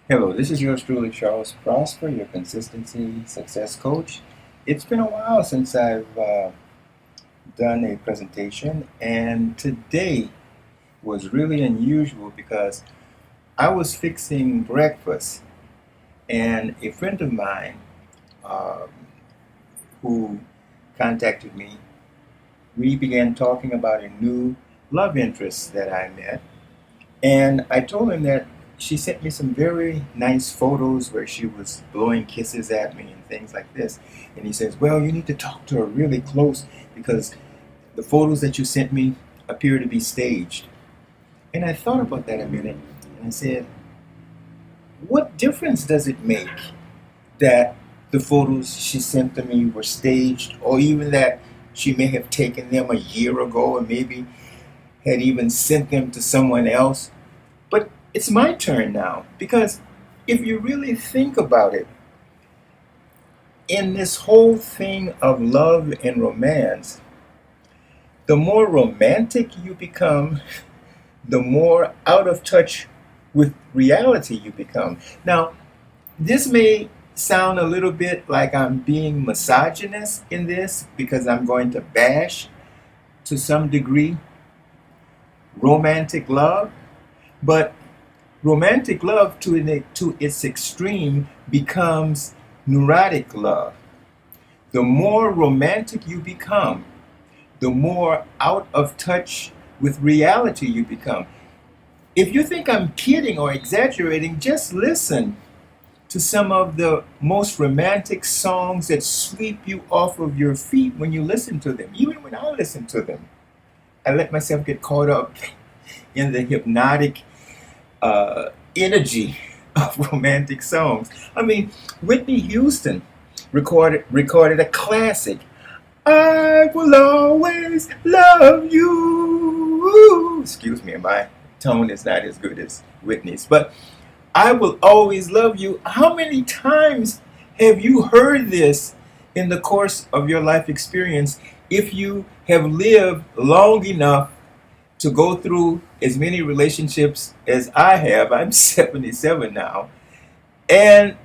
Hello, this is yours truly, Charles Prosper, your consistency success coach. It's been a while since I've done a presentation, and today was really unusual because I was fixing breakfast, and a friend of mine um, who contacted me, we began talking about a new love interest that I met. And I told him that she sent me some very nice photos where she was blowing kisses at me and things like this. And he says, well, you need to talk to her really close because the photos that you sent me appear to be staged. And I thought about that a minute and I said, what difference does it make that the photos she sent to me were staged, or even that she may have taken them a year ago and maybe had even sent them to someone else? But it's my turn now because if you really think about it, in this whole thing of love and romance, the more romantic you become, the more out of touch with reality you become. Now, this may sound a little bit like I'm being misogynist in this because I'm going to bash to some degree romantic love, but romantic love to its extreme becomes neurotic love. The more romantic you become, the more out of touch with reality you become. If you think I'm kidding or exaggerating, just listen to some of the most romantic songs that sweep you off of your feet when you listen to them. Even when I listen to them, I let myself get caught up in the hypnotic energy of romantic songs. I mean, Whitney Houston recorded a classic. I will always love you. Excuse me, my tone is not as good as Whitney's, but I will always love you. How many times have you heard this in the course of your life experience if you have lived long enough to go through as many relationships as I have? I'm 77 now. And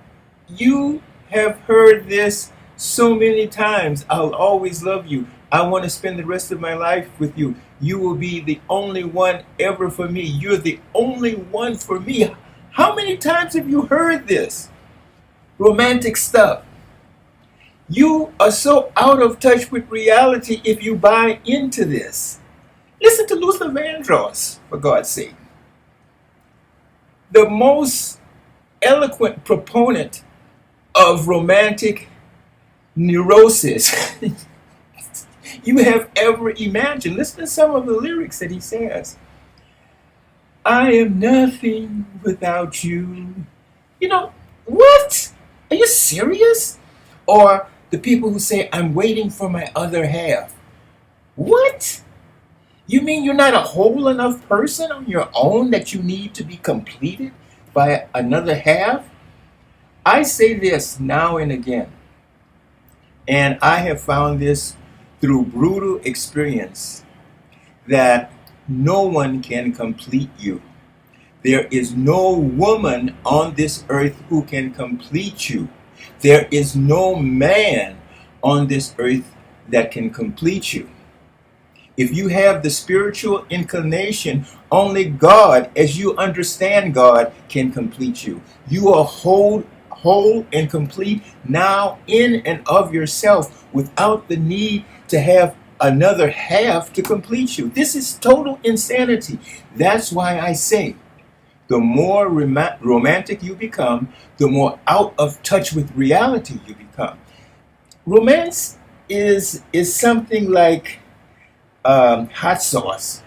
you have heard this so many times. I'll always love you. I want to spend the rest of my life with you. You will be the only one ever for me. You're the only one for me. How many times have you heard this romantic stuff? You are so out of touch with reality if you buy into this. Listen to Luther Vandross, for God's sake. The most eloquent proponent of romantic neurosis you have ever imagined. Listen to some of the lyrics that he says. I am nothing without you. You know, what? Are you serious? Or the people who say, I'm waiting for my other half. What? You mean you're not a whole enough person on your own that you need to be completed by another half? I say this now and again, and I have found this through brutal experience, that no one can complete you. There is no woman on this earth who can complete you. There is no man on this earth that can complete you. If you have the spiritual inclination, only God, as you understand God, can complete you. You are whole and complete now in and of yourself without the need to have another half to complete you. This is total insanity. That's why I say the more romantic you become, the more out of touch with reality you become. Romance is something like hot sauce.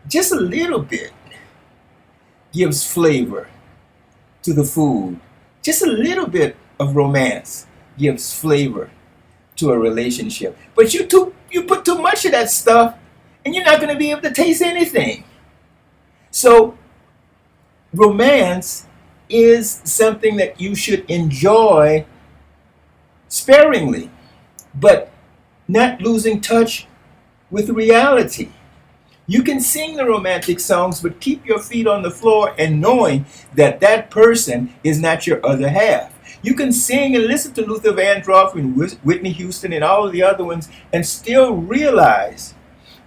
Just a little bit gives flavor to the food. Just a little bit of romance gives flavor to a relationship. But you put too much of that stuff and you're not going to be able to taste anything. So romance is something that you should enjoy sparingly, but not losing touch with reality. You can sing the romantic songs, but keep your feet on the floor and knowing that that person is not your other half. You can sing and listen to Luther Vandross and Whitney Houston and all of the other ones and still realize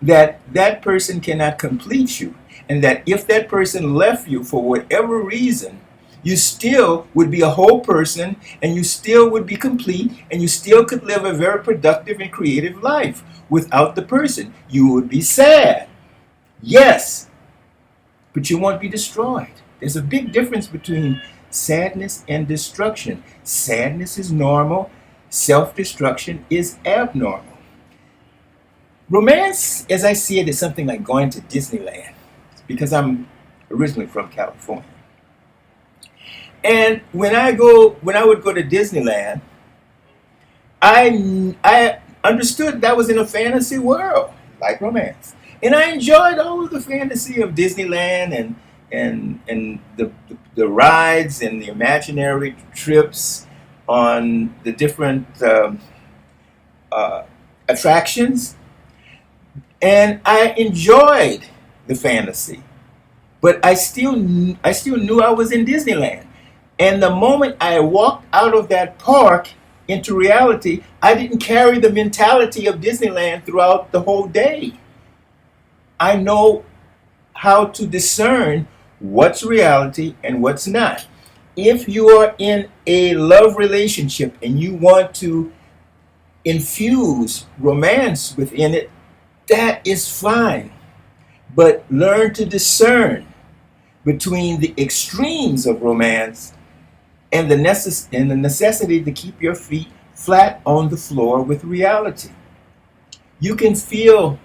that that person cannot complete you. And that if that person left you for whatever reason, you still would be a whole person and you still would be complete and you still could live a very productive and creative life without the person. You would be sad. Yes, but you won't be destroyed. There's a big difference between sadness and destruction. Sadness is normal, self-destruction is abnormal. Romance, as I see it, is something like going to Disneyland, because I'm originally from California. And when I would go to Disneyland, I understood that was in a fantasy world, like romance. And I enjoyed all of the fantasy of Disneyland and the rides and the imaginary trips on the different attractions. And I enjoyed the fantasy, but I still knew I was in Disneyland. And the moment I walked out of that park into reality, I didn't carry the mentality of Disneyland throughout the whole day. I know how to discern what's reality and what's not. If you are in a love relationship and you want to infuse romance within it, that is fine. But learn to discern between the extremes of romance and the necessity to keep your feet flat on the floor with reality. You can feel,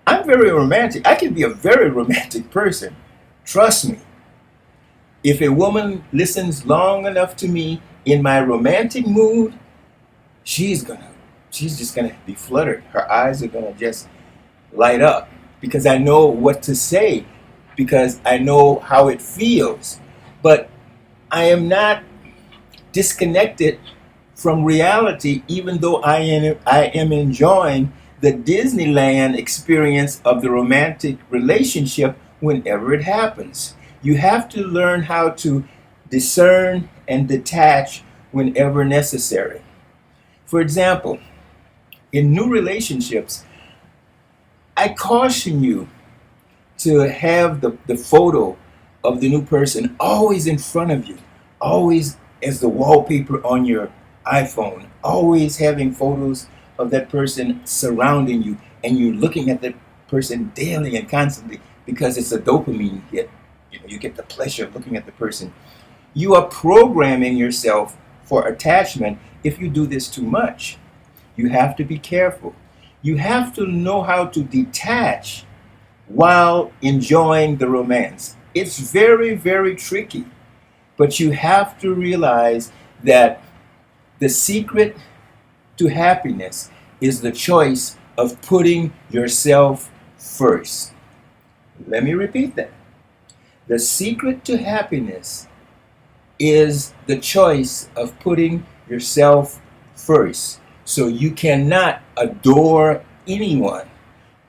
I'm very romantic. I can be a very romantic person. Trust me. If a woman listens long enough to me in my romantic mood, she's just gonna be fluttered. Her eyes are gonna just light up because I know what to say, because I know how it feels. But I am not disconnected from reality, even though I am enjoying the Disneyland experience of the romantic relationship whenever it happens. You have to learn how to discern and detach whenever necessary. For example, in new relationships, I caution you to have the photo of the new person always in front of you, always as the wallpaper on your iPhone, always having photos of that person surrounding you, and you're looking at that person daily and constantly because it's a dopamine hit. You get the pleasure of looking at the person. You are programming yourself for attachment if you do this too much. You have to be careful. You have to know how to detach while enjoying the romance. It's very, very tricky. But you have to realize that the secret to happiness is the choice of putting yourself first. Let me repeat that. The secret to happiness is the choice of putting yourself first. So you cannot adore anyone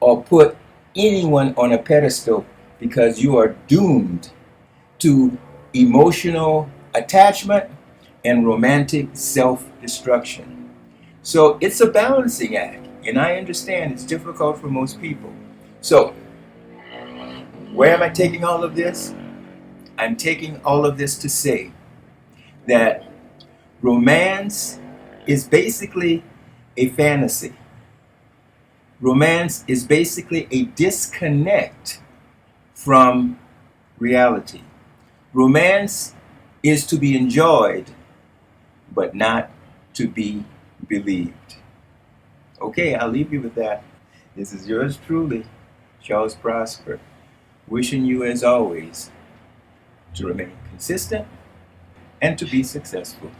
or put anyone on a pedestal, because you are doomed to emotional attachment and romantic self-destruction. So it's a balancing act, and I understand it's difficult for most people. So where am I taking all of this? I'm taking all of this to say that romance is basically a fantasy. Romance is basically a disconnect from reality. Romance is to be enjoyed, but not to be believed. Okay, I'll leave you with that. This is yours truly, Charles Prosper, wishing you, as always, to remain consistent and to be successful.